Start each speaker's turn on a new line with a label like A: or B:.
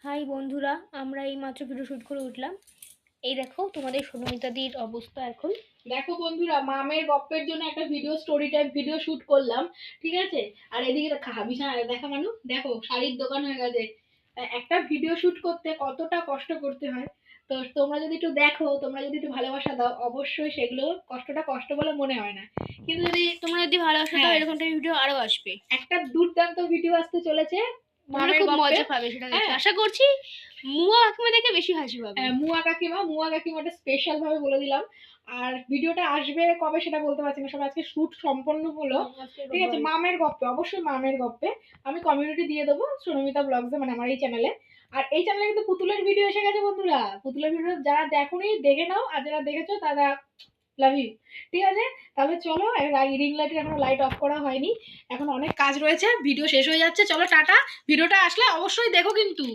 A: High বন্ধুরা, আমরা এইমাত্র ভিডিও শুট করে উঠলাম। এই দেখো তোমাদের সোনমিতাদির অবস্থা এখন।
B: দেখো বন্ধুরা, মামের গপ্পের জন্য একটা video story type video shoot করলাম, ঠিক আছে। আর এদিকে বিছানা দেখা মানু, দেখো শাড়ির দোকান হয়ে গেছে। একটা ভিডিও শুট করতে কতটা কষ্ট করতে হয়। তো তোমরা যদি একটু দেখো, তোমরা যদি একটু ভালোবাসা দাও, অবশ্যই সেগুলো কষ্টটা কষ্ট বলে মনে হয় না। কিন্তু
A: তোমরা যদি ভালোবাসা দাও, এরকম টাইপের ভিডিও আরো আসবে।
B: একটা দুর্দান্ত ভিডিও আসতে চলেছে,
A: তোমরা খুব মজা পাবে সেটা দেখে। আশা করছি মুয়া কাকিমা দেখে বেশি হাসি পাবে।
B: মুয়া কাকিমাটা স্পেশাল ভাবে বলে দিলাম। আর ভিডিওটা আসবে কবে সেটা বলতে পারছি না, সব আজকে শুট সম্পন্ন হলো, ঠিক আছে। মামের গপ্পে, অবশ্যই মামের গপ্পে আমি কমিউনিটি দিয়ে দেবো, সোনমিতা ব্লগসে, মানে আমার এই চ্যানেলে। আর এই চ্যানেলে কিন্তু পুতুলের ভিডিও এসে গেছে বন্ধুরা। পুতুলের ভিডিও যারা দেখোনি দেখে নাও, আর যারা দেখেছো তারা লাভ ইউ, ঠিক আছে। তাহলে চলো, রিং লাইটের এখনো লাইট অফ করা হয়নি, এখন অনেক কাজ রয়েছে, ভিডিও শেষ হয়ে যাচ্ছে। চলো টাটা, ভিডিওটা আসলে অবশ্যই দেখো কিন্তু।